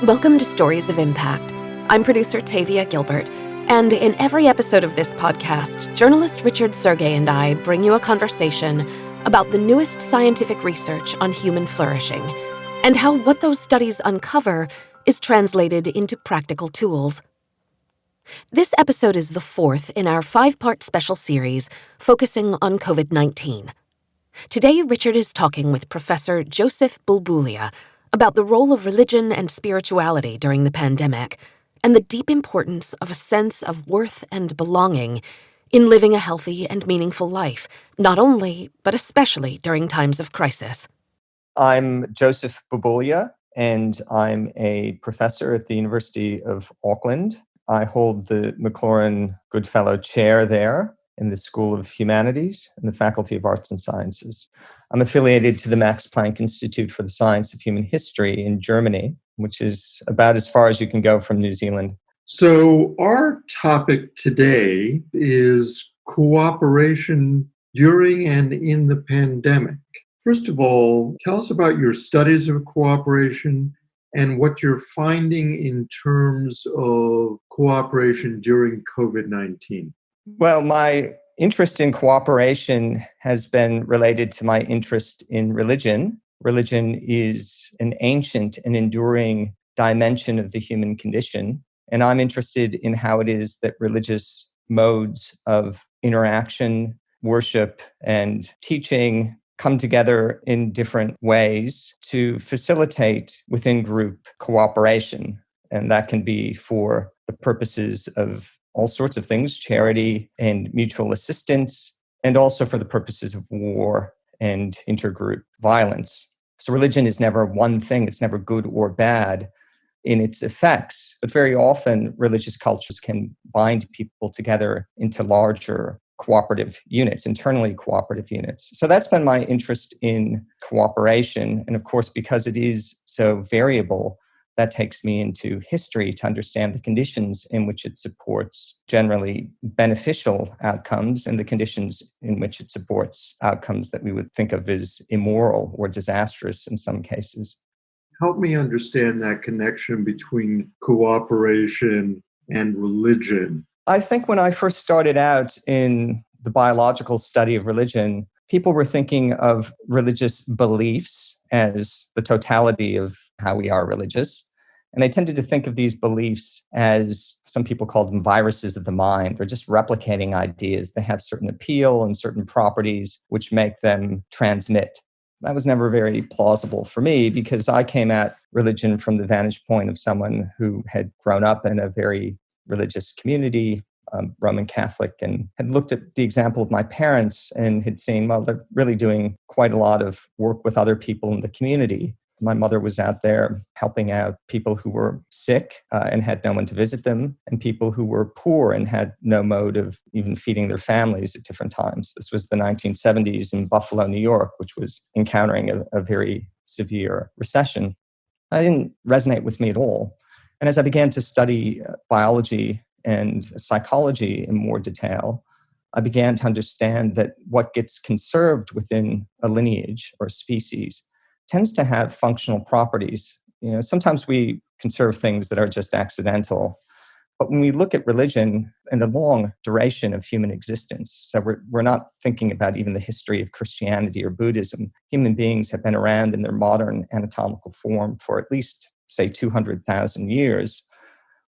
Welcome to Stories of Impact. I'm producer Tavia Gilbert, and in every episode of this podcast, journalist Richard Sergey and I bring you a conversation about the newest scientific research on human flourishing and how what those studies uncover is translated into practical tools. This episode is the fourth in our 5-part special series focusing on COVID-19. Today, Richard is talking with Professor Joseph Bulbulia about the role of religion and spirituality during the pandemic and the deep importance of a sense of worth and belonging in living a healthy and meaningful life, not only, but especially during times of crisis. I'm Joseph Bulbulia, and I'm a professor at the University of Auckland. I hold the Maclaurin Goodfellow Chair there in the School of Humanities and the Faculty of Arts and Sciences. I'm affiliated to the Max Planck Institute for the Science of Human History in Germany, which is about as far as you can go from New Zealand. So our topic today is cooperation during and in the pandemic. First of all, tell us about your studies of cooperation and what you're finding in terms of cooperation during COVID-19. Well, my interest in cooperation has been related to my interest in religion. Religion is an ancient and enduring dimension of the human condition, and I'm interested in how it is that religious modes of interaction, worship, and teaching come together in different ways to facilitate within group cooperation. And that can be for the purposes of all sorts of things, charity and mutual assistance, and also for the purposes of war and intergroup violence. So religion is never one thing. It's never good or bad in its effects. But very often, religious cultures can bind people together into larger cooperative units, internally cooperative units. So that's been my interest in cooperation. And of course, because it is so variable, that takes me into history to understand the conditions in which it supports generally beneficial outcomes and the conditions in which it supports outcomes that we would think of as immoral or disastrous in some cases. Help me understand that connection between cooperation and religion. I think when I first started out in the biological study of religion, people were thinking of religious beliefs as the totality of how we are religious. And they tended to think of these beliefs as, some people called them viruses of the mind. They're just replicating ideas. They have certain appeal and certain properties which make them transmit. That was never very plausible for me because I came at religion from the vantage point of someone who had grown up in a very religious community, Roman Catholic, and had looked at the example of my parents and had seen, well, they're really doing quite a lot of work with other people in the community. My mother was out there helping out people who were sick and had no one to visit them, and people who were poor and had no mode of even feeding their families at different times. This was the 1970s in Buffalo, New York, which was encountering a very severe recession. That didn't resonate with me at all. And as I began to study biology and psychology in more detail, I began to understand that what gets conserved within a lineage or a species tends to have functional properties. Sometimes we conserve things that are just accidental. But when we look at religion and the long duration of human existence, so we're not thinking about even the history of Christianity or Buddhism. Human beings have been around in their modern anatomical form for at least, say, 200,000 years.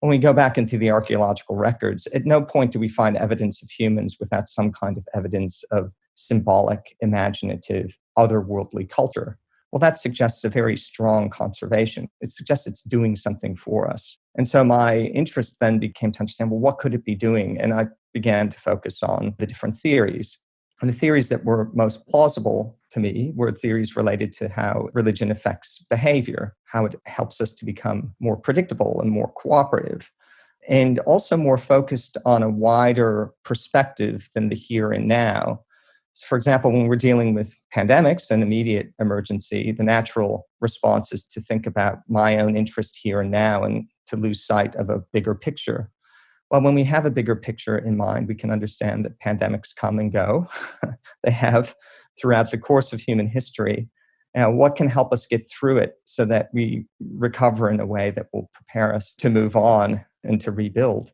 When we go back into the archaeological records, at no point do we find evidence of humans without some kind of evidence of symbolic, imaginative, otherworldly culture. Well, that suggests a very strong conservation. It suggests it's doing something for us. And so my interest then became to understand, well, what could it be doing? And I began to focus on the different theories. And the theories that were most plausible to me were theories related to how religion affects behavior, how it helps us to become more predictable and more cooperative, and also more focused on a wider perspective than the here and now. So for example, when we're dealing with pandemics and immediate emergency, the natural response is to think about my own interest here and now and to lose sight of a bigger picture. Well, when we have a bigger picture in mind, we can understand that pandemics come and go. They have throughout the course of human history. Now, what can help us get through it so that we recover in a way that will prepare us to move on and to rebuild?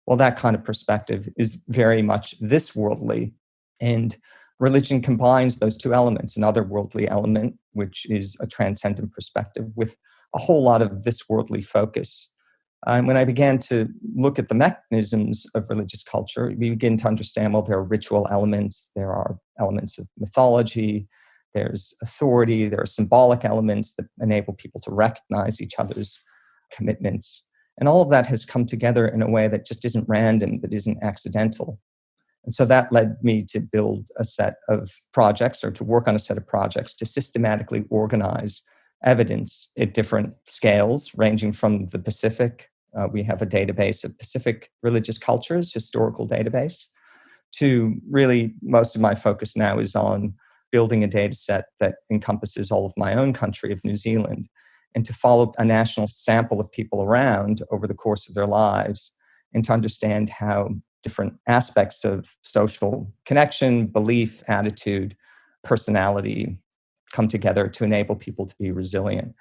Well, that kind of perspective is very much this worldly. And religion combines those two elements, an otherworldly element, which is a transcendent perspective, with a whole lot of this worldly focus. And when I began to look at the mechanisms of religious culture, we begin to understand, well, there are ritual elements, there are elements of mythology, there's authority, there are symbolic elements that enable people to recognize each other's commitments. And all of that has come together in a way that just isn't random, that isn't accidental. And so that led me to build a set of projects, or to work on a set of projects to systematically organize evidence at different scales, ranging from the Pacific. We have a database of Pacific religious cultures, historical database, to really most of my focus now is on building a data set that encompasses all of my own country of New Zealand, and to follow a national sample of people around over the course of their lives, and to understand how different aspects of social connection, belief, attitude, personality come together to enable people to be resilient.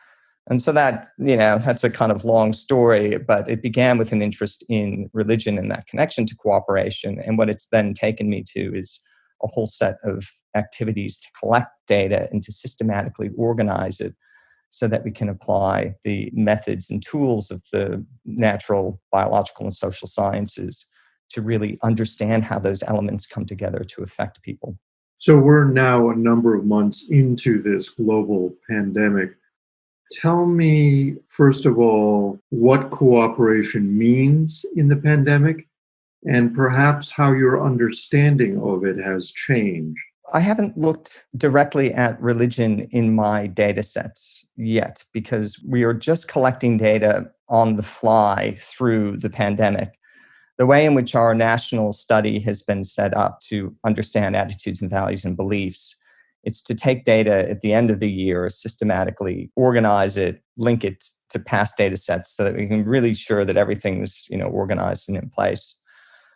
And so that, that's a kind of long story, but it began with an interest in religion and that connection to cooperation. And what it's then taken me to is a whole set of activities to collect data and to systematically organize it so that we can apply the methods and tools of the natural, biological, and social sciences to really understand how those elements come together to affect people. So we're now a number of months into this global pandemic. Tell me, first of all, what cooperation means in the pandemic, and perhaps how your understanding of it has changed. I haven't looked directly at religion in my data sets yet, because we are just collecting data on the fly through the pandemic. The way in which our national study has been set up to understand attitudes and values and beliefs, it's to take data at the end of the year, systematically organize it, link it to past data sets so that we can really sure that everything's organized and in place.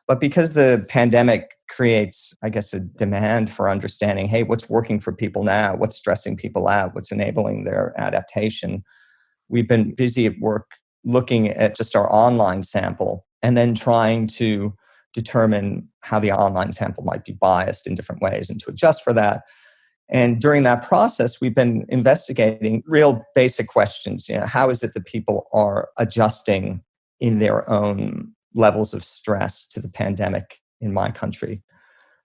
But because the pandemic creates, I guess, a demand for understanding, hey, what's working for people now? What's stressing people out? What's enabling their adaptation? We've been busy at work looking at just our online sample and then trying to determine how the online sample might be biased in different ways and to adjust for that. And during that process, we've been investigating real basic questions. How is it that people are adjusting in their own levels of stress to the pandemic in my country?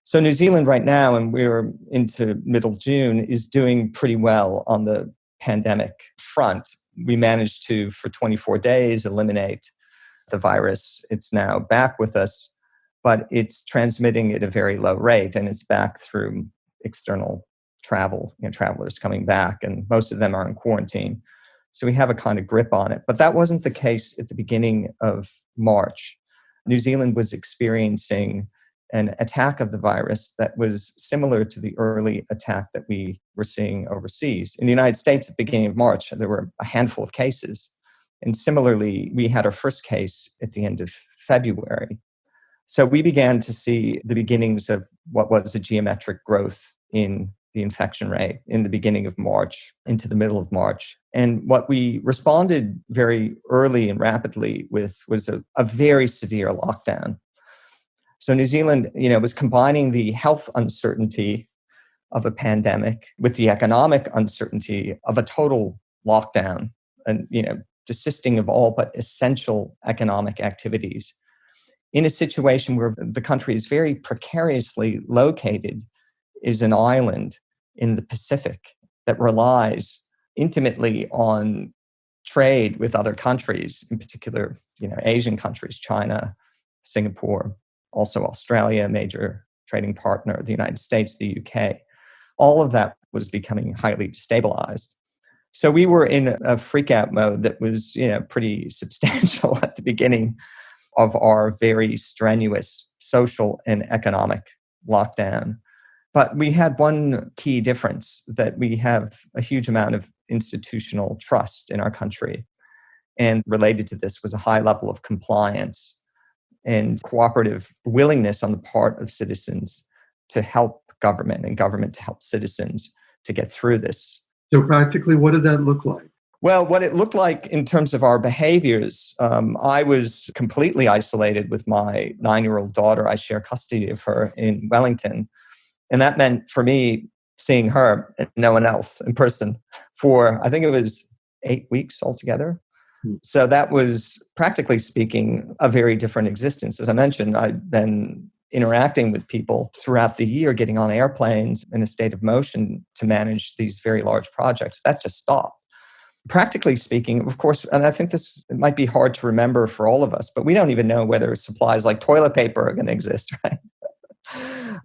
So New Zealand right now, and we're into middle June, is doing pretty well on the pandemic front. We managed to, for 24 days, eliminate the virus. It's now back with us, but it's transmitting at a very low rate, and it's back through external travel, travelers coming back, and most of them are in quarantine. So we have a kind of grip on it. But that wasn't the case at the beginning of March. New Zealand was experiencing an attack of the virus that was similar to the early attack that we were seeing overseas. In the United States, at the beginning of March, there were a handful of cases. And similarly, we had our first case at the end of February. So we began to see the beginnings of what was a geometric growth in the infection rate in the beginning of March into the middle of March. And what we responded very early and rapidly with was a very severe lockdown. So New Zealand, was combining the health uncertainty of a pandemic with the economic uncertainty of a total lockdown and, desisting of all but essential economic activities in a situation where the country is very precariously located, is an island in the Pacific that relies intimately on trade with other countries, in particular, Asian countries, China, Singapore, also Australia, a major trading partner of the United States, the UK. All of that was becoming highly destabilized. So we were in a freak-out mode that was, pretty substantial at the beginning of our very strenuous social and economic lockdown. But we had one key difference, that we have a huge amount of institutional trust in our country. And related to this was a high level of compliance and cooperative willingness on the part of citizens to help government and government to help citizens to get through this So practically, what did that look like? Well, what it looked like in terms of our behaviors, I was completely isolated with my 9-year-old daughter. I share custody of her in Wellington. And that meant for me seeing her and no one else in person for, I think it was 8 weeks altogether. So that was, practically speaking, a very different existence. As I mentioned, I'd been interacting with people throughout the year, getting on airplanes in a state of motion to manage these very large projects. That just stopped. Practically speaking, of course, and I think it might be hard to remember for all of us, but we don't even know whether supplies like toilet paper are going to exist, right?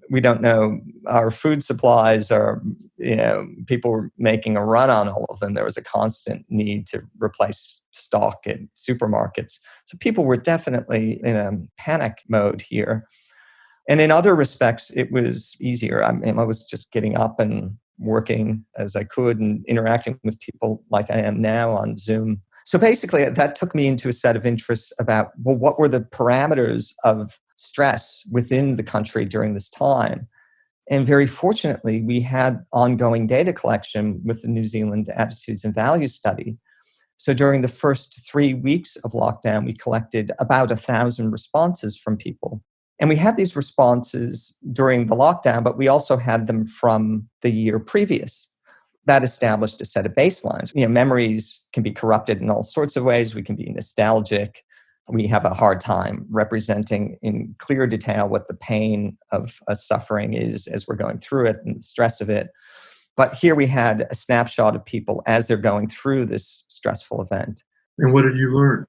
We don't know our food supplies are, people were making a run on all of them. There was a constant need to replace stock in supermarkets. So people were definitely in a panic mode here. And in other respects, it was easier. I was just getting up and working as I could and interacting with people like I am now on Zoom. So basically, that took me into a set of interests about, well, what were the parameters of stress within the country during this time? And very fortunately, we had ongoing data collection with the New Zealand Attitudes and Values Study. So during the first 3 weeks of lockdown, we collected about 1,000 responses from people. And we had these responses during the lockdown, but we also had them from the year previous. That established a set of baselines. Memories can be corrupted in all sorts of ways. We can be nostalgic. We have a hard time representing in clear detail what the pain of a suffering is as we're going through it and the stress of it. But here we had a snapshot of people as they're going through this stressful event. And what did you learn?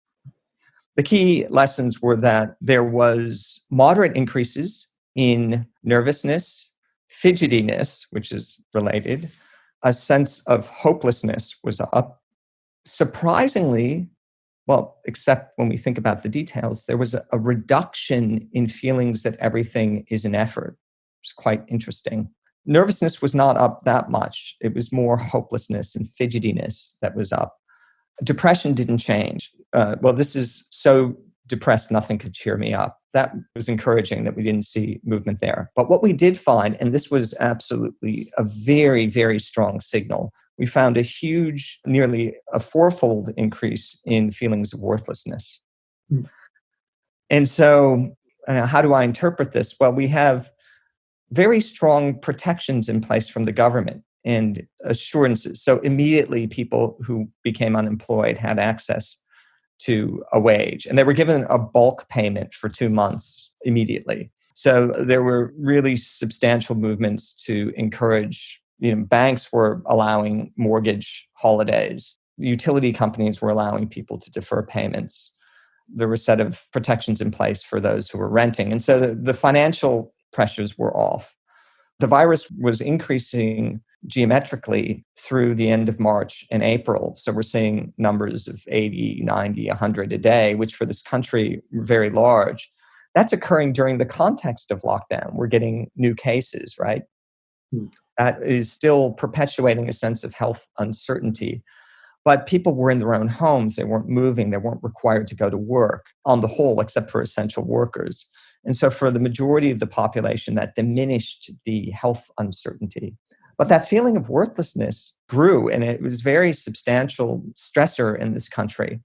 The key lessons were that there was moderate increases in nervousness, fidgetiness, which is related. A sense of hopelessness was up. Surprisingly, well, except when we think about the details, there was a reduction in feelings that everything is an effort. It's quite interesting. Nervousness was not up that much. It was more hopelessness and fidgetiness that was up. Depression didn't change. This is so depressed, nothing could cheer me up. That was encouraging that we didn't see movement there. But what we did find, and this was absolutely a very, very strong signal, we found a huge, nearly a 4-fold increase in feelings of worthlessness. And so how do I interpret this? Well, we have very strong protections in place from the government and assurances. So immediately people who became unemployed had access to a wage, and they were given a bulk payment for 2 months immediately. So there were really substantial movements to encourage, banks were allowing mortgage holidays. Utility companies were allowing people to defer payments. There were a set of protections in place for those who were renting. And so the financial pressures were off. The virus was increasing geometrically through the end of March and April. So we're seeing numbers of 80, 90, 100 a day, which for this country are very large. That's occurring during the context of lockdown. We're getting new cases, right? That is still perpetuating a sense of health uncertainty. But people were in their own homes. They weren't moving. They weren't required to go to work on the whole, except for essential workers. And so for the majority of the population, that diminished the health uncertainty. But that feeling of worthlessness grew, and it was very substantial stressor in this country.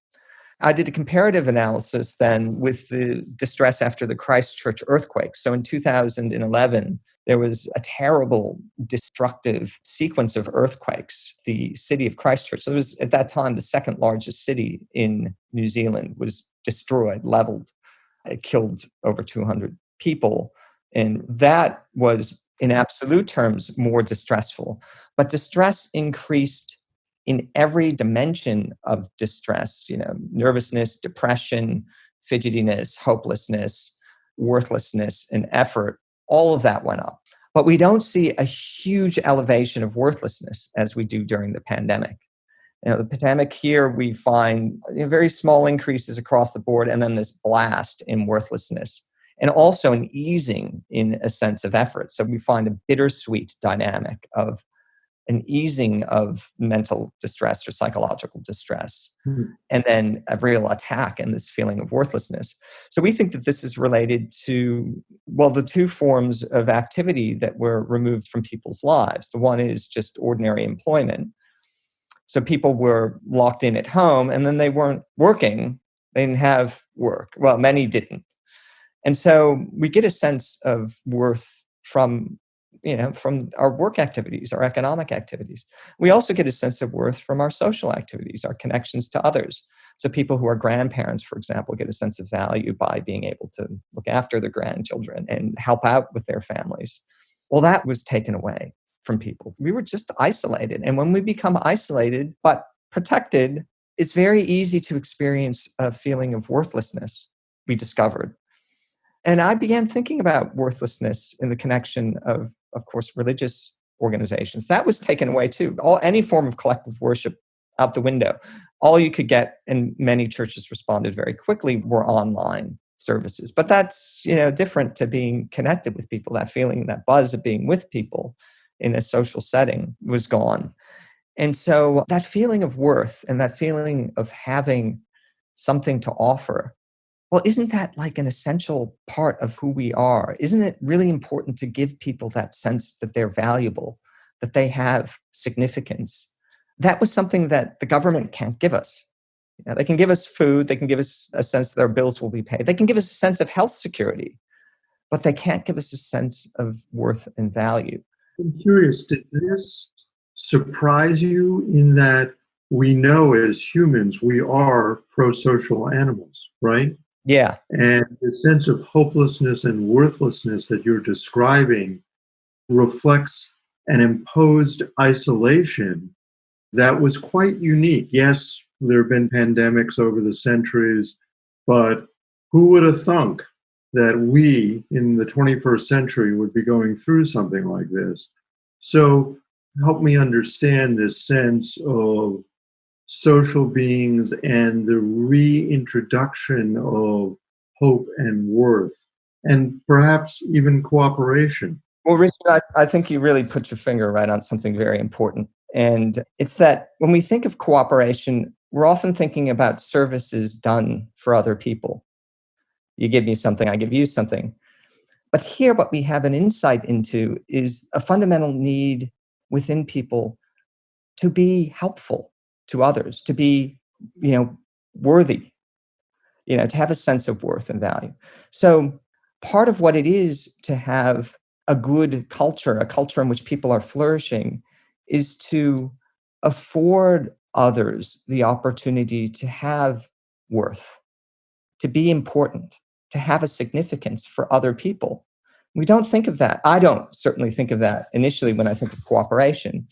I did a comparative analysis then with the distress after the Christchurch earthquake. So in 2011, there was a terrible, destructive sequence of earthquakes. The city of Christchurch, so it was at that time the second largest city in New Zealand, was destroyed, leveled. It killed over 200 people. And that was, in absolute terms, more distressful. But distress increased in every dimension of distress, nervousness, depression, fidgetiness, hopelessness, worthlessness, and effort. All of that went up. But we don't see a huge elevation of worthlessness as we do during the pandemic. The pandemic here, we find very small increases across the board, and then this blast in worthlessness, and also an easing in a sense of effort. So we find a bittersweet dynamic of an easing of mental distress or psychological distress, and then a real attack and this feeling of worthlessness. So we think that this is related to, the two forms of activity that were removed from people's lives. The one is just ordinary employment, So people were locked in at home and then they weren't working. They didn't have work. Well, many didn't. And so we get a sense of worth from our work activities, our economic activities. We also get a sense of worth from our social activities, our connections to others. So people who are grandparents, for example, get a sense of value by being able to look after their grandchildren and help out with their families. Well, that was taken away from people. We were just isolated. And when we become isolated but protected, it's very easy to experience a feeling of worthlessness, we discovered. And I began thinking about worthlessness in the connection of course, religious organizations. That was taken away too. Any form of collective worship out the window. All you could get, and many churches responded very quickly, were online services. But that's different to being connected with people. That feeling, that buzz of being with people in a social setting was gone. And so that feeling of worth and that feeling of having something to offer, well, isn't that like an essential part of who we are? Isn't it really important to give people that sense that they're valuable, that they have significance? That was something that the government can't give us. They can give us food, they can give us a sense that our bills will be paid, they can give us a sense of health security, but they can't give us a sense of worth and value. I'm curious, did this surprise you in that we know as humans we are pro-social animals, right? Yeah. And the sense of hopelessness and worthlessness that you're describing reflects an imposed isolation that was quite unique. Yes, there have been pandemics over the centuries, but who would have thunk that we in the 21st century would be going through something like this? So help me understand this sense of social beings and the reintroduction of hope and worth, and perhaps even cooperation. Well, Richard, I think you really put your finger right on something very important. And it's that when we think of cooperation, we're often thinking about services done for other people. You give me something, I give you something. But here, what we have an insight into is a fundamental need within people to be helpful to others, to be, worthy, to have a sense of worth and value. So part of what it is to have a good culture, a culture in which people are flourishing, is to afford others the opportunity to have worth, to be important, to have a significance for other people. We don't think of that. I don't certainly think of that initially when I think of cooperation.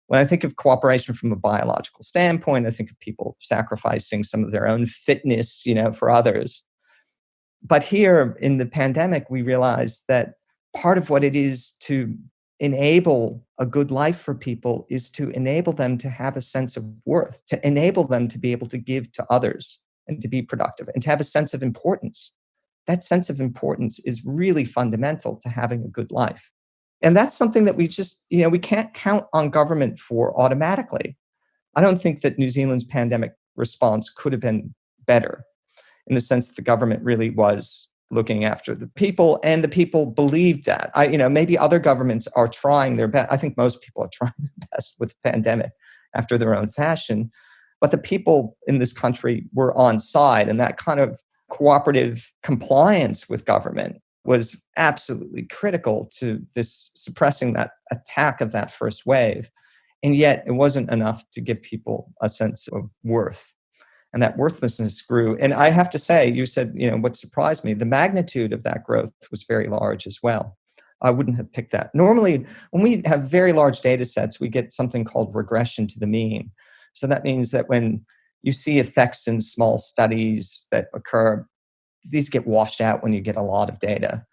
When I think of cooperation from a biological standpoint, I think of people sacrificing some of their own fitness, for others. But here in the pandemic, we realized that part of what it is to enable a good life for people is to enable them to have a sense of worth, to enable them to be able to give to others and to be productive and to have a sense of importance. That sense of importance is really fundamental to having a good life. And that's something that we just, we can't count on government for automatically. I don't think that New Zealand's pandemic response could have been better in the sense that the government really was looking after the people, and the people believed that. Maybe other governments are trying their best. I think most people are trying their best with the pandemic after their own fashion. But the people in this country were on side, and that kind of cooperative compliance with government was absolutely critical to this suppressing that attack of that first wave. And yet it wasn't enough to give people a sense of worth. And that worthlessness grew. And I have to say, you said, what surprised me, the magnitude of that growth was very large as well. I wouldn't have picked that. Normally, when we have very large data sets, we get something called regression to the mean. So that means that when you see effects in small studies that occur, these get washed out when you get a lot of data.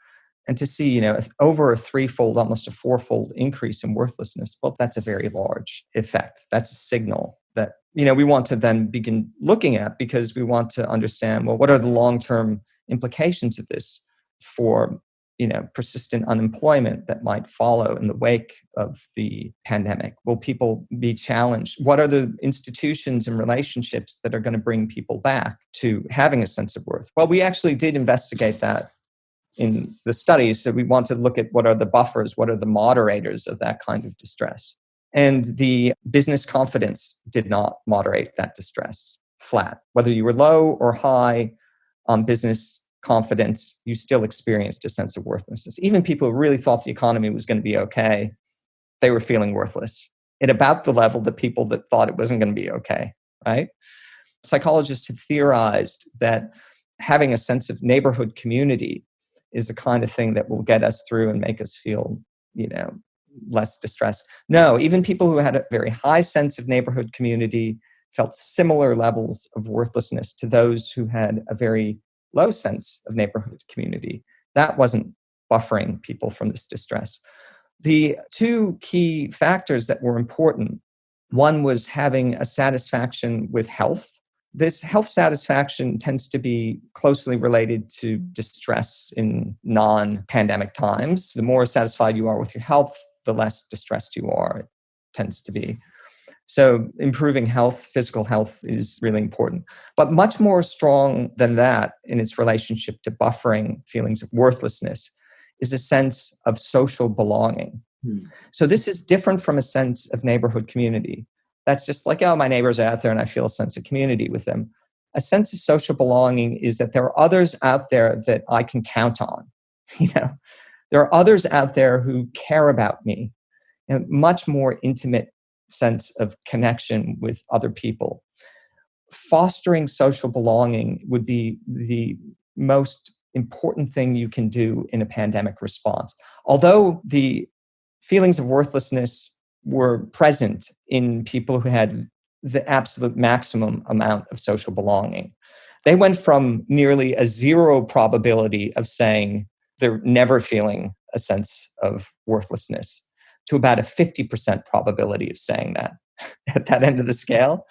And to see, over a threefold, almost a fourfold increase in worthlessness, well, that's a very large effect. That's a signal that, we want to then begin looking at, because we want to understand, well, what are the long-term implications of this for, persistent unemployment that might follow in the wake of the pandemic? Will people be challenged? What are the institutions and relationships that are going to bring people back to having a sense of worth? Well, we actually did investigate that in the studies. So we want to look at what are the buffers, what are the moderators of that kind of distress. And the business confidence did not moderate that distress. Flat. Whether you were low or high on business confidence, you still experienced a sense of worthlessness. Even people who really thought the economy was going to be okay, they were feeling worthless at about the level that people that thought it wasn't going to be okay, right? Psychologists have theorized that having a sense of neighborhood community is the kind of thing that will get us through and make us feel, less distressed. No, even people who had a very high sense of neighborhood community felt similar levels of worthlessness to those who had a very low sense of neighborhood community. That wasn't buffering people from this distress. The two key factors that were important, one was having a satisfaction with health. This health satisfaction tends to be closely related to distress in non-pandemic times. The more satisfied you are with your health, the less distressed you are, it tends to be. So improving health, physical health is really important. But much more strong than that in its relationship to buffering feelings of worthlessness is a sense of social belonging. So this is different from a sense of neighborhood community. That's just like, oh, my neighbors are out there and I feel a sense of community with them. A sense of social belonging is that there are others out there that I can count on. There are others out there who care about me, and much more intimate sense of connection with other people. Fostering social belonging would be the most important thing you can do in a pandemic response. Although the feelings of worthlessness were present in people who had the absolute maximum amount of social belonging. They went from nearly a zero probability of saying they're never feeling a sense of worthlessness to about a 50% probability of saying that. At that end of the scale,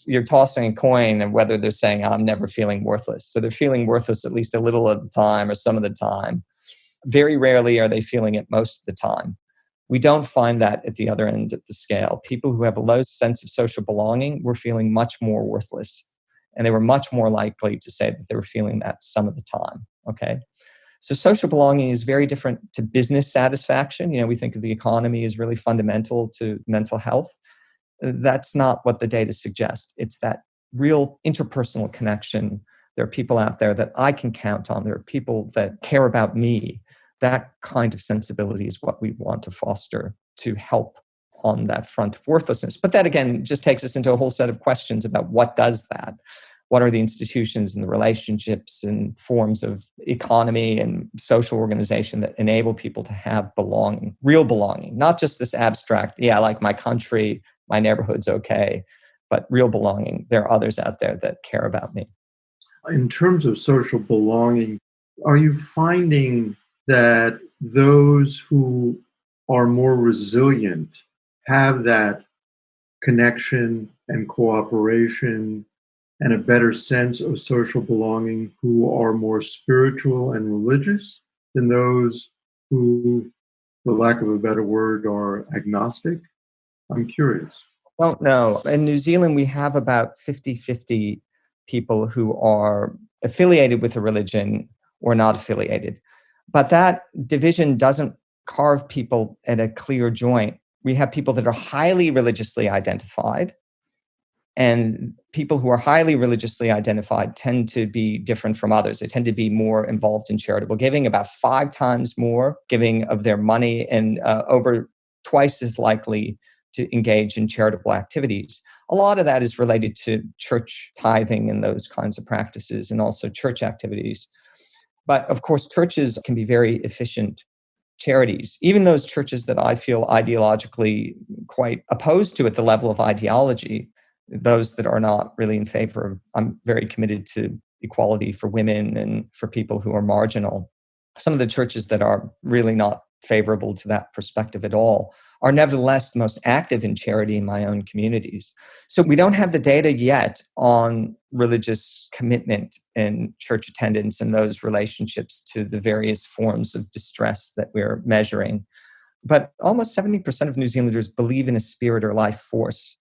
you're tossing a coin of whether they're saying, I'm never feeling worthless. So they're feeling worthless at least a little of the time or some of the time. Very rarely are they feeling it most of the time. We don't find that at the other end of the scale. People who have a low sense of social belonging were feeling much more worthless. And they were much more likely to say that they were feeling that some of the time. Okay. So social belonging is very different to business satisfaction. We think of the economy as really fundamental to mental health. That's not what the data suggests. It's that real interpersonal connection. There are people out there that I can count on. There are people that care about me. That kind of sensibility is what we want to foster to help on that front of worthlessness. But that, again, just takes us into a whole set of questions about what does that? What are the institutions and the relationships and forms of economy and social organization that enable people to have belonging, real belonging, not just this abstract, I like my country, my neighborhood's okay, but real belonging. There are others out there that care about me. In terms of social belonging, are you finding that those who are more resilient have that connection and cooperation and a better sense of social belonging who are more spiritual and religious than those who, for lack of a better word, are agnostic? I'm curious. Don't know. In New Zealand, we have about 50-50 people who are affiliated with a religion or not affiliated. But that division doesn't carve people at a clear joint. We have people that are highly religiously identified, and people who are highly religiously identified tend to be different from others. They tend to be more involved in charitable giving, about 5 times more giving of their money, and over twice as likely to engage in charitable activities. A lot of that is related to church tithing and those kinds of practices, and also church activities. But of course, churches can be very efficient charities. Even those churches that I feel ideologically quite opposed to at the level of ideology, those that are not really in favor of, I'm very committed to equality for women and for people who are marginal. Some of the churches that are really not favorable to that perspective at all are nevertheless the most active in charity in my own communities. So we don't have the data yet on religious commitment and church attendance and those relationships to the various forms of distress that we're measuring. But almost 70% of New Zealanders believe in a spirit or life force.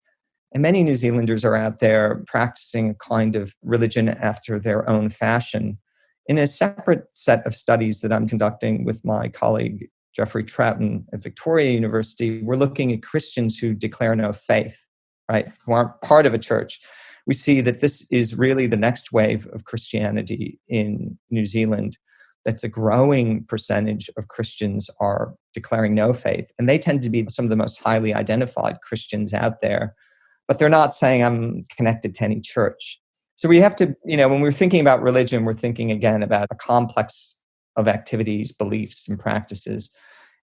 And many New Zealanders are out there practicing a kind of religion after their own fashion. In a separate set of studies that I'm conducting with my colleague Jeffrey Troughton at Victoria University, we're looking at Christians who declare no faith, right? Who aren't part of a church. We see that this is really the next wave of Christianity in New Zealand. That's a growing percentage of Christians are declaring no faith. And they tend to be some of the most highly identified Christians out there. But they're not saying I'm connected to any church. So we have to, when we're thinking about religion, we're thinking again about a complex of activities, beliefs, and practices.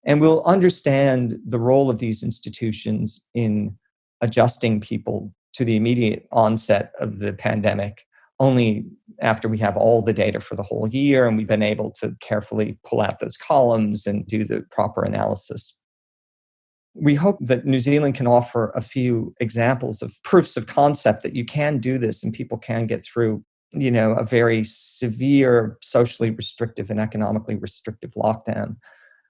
And we'll understand the role of these institutions in adjusting people to the immediate onset of the pandemic only after we have all the data for the whole year and we've been able to carefully pull out those columns and do the proper analysis. We hope that New Zealand can offer a few examples of proofs of concept that you can do this and people can get through, a very severe, socially restrictive and economically restrictive lockdown.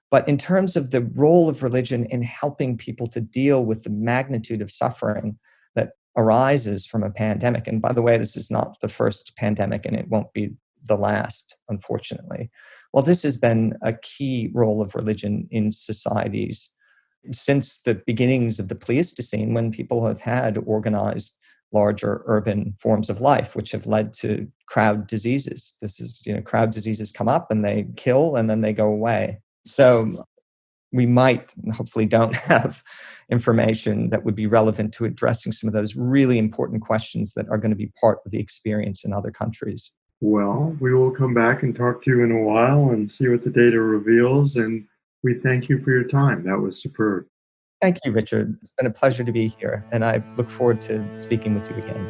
But in terms of the role of religion in helping people to deal with the magnitude of suffering that arises from a pandemic, and by the way, this is not the first pandemic and it won't be the last, unfortunately. Well, this has been a key role of religion in societies since the beginnings of the Pleistocene, when people have had organized larger urban forms of life, which have led to crowd diseases. This is, crowd diseases come up and they kill and then they go away. So we might, and hopefully don't have information that would be relevant to addressing some of those really important questions that are going to be part of the experience in other countries. Well, we will come back and talk to you in a while and see what the data reveals. And we thank you for your time. That was superb. Thank you, Richard. It's been a pleasure to be here, and I look forward to speaking with you again.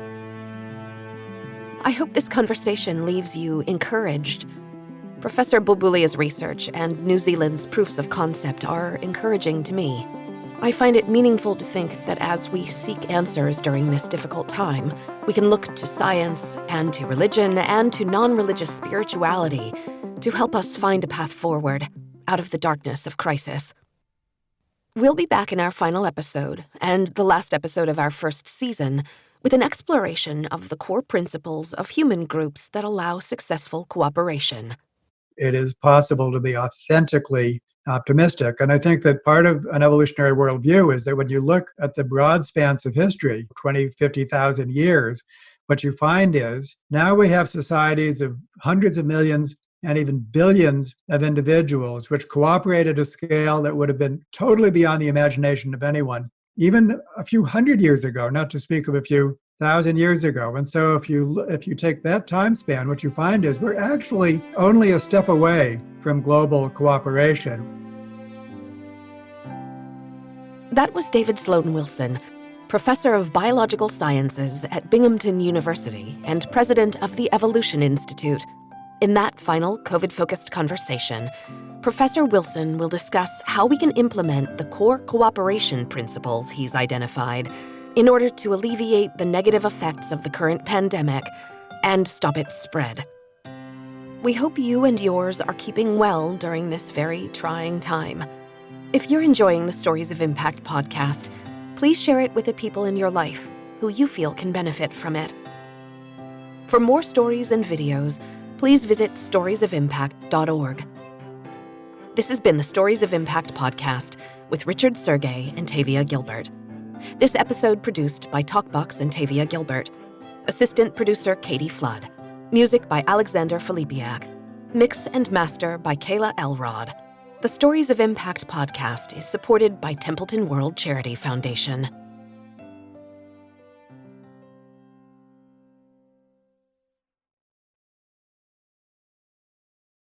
I hope this conversation leaves you encouraged. Professor Bulbulia's research and New Zealand's proofs of concept are encouraging to me. I find it meaningful to think that as we seek answers during this difficult time, we can look to science and to religion and to non-religious spirituality to help us find a path forward out of the darkness of crisis. We'll be back in our final episode, and the last episode of our first season, with an exploration of the core principles of human groups that allow successful cooperation. It is possible to be authentically optimistic. And I think that part of an evolutionary worldview is that when you look at the broad spans of history, 20, 50,000 years, what you find is now we have societies of hundreds of millions and even billions of individuals which cooperate at a scale that would have been totally beyond the imagination of anyone, even a few hundred years ago, not to speak of a few thousand years ago. And so if you take that time span, what you find is we're actually only a step away from global cooperation. That was David Sloan Wilson, professor of biological sciences at Binghamton University and president of the Evolution Institute. In that final COVID-focused conversation, Professor Wilson will discuss how we can implement the core cooperation principles he's identified in order to alleviate the negative effects of the current pandemic and stop its spread. We hope you and yours are keeping well during this very trying time. If you're enjoying the Stories of Impact podcast, please share it with the people in your life who you feel can benefit from it. For more stories and videos, please visit storiesofimpact.org. This has been the Stories of Impact podcast with Richard Sergey and Tavia Gilbert. This episode produced by Talkbox and Tavia Gilbert. Assistant producer Katie Flood. Music by Alexander Filipiak. Mix and master by Kayla Elrod. The Stories of Impact podcast is supported by Templeton World Charity Foundation.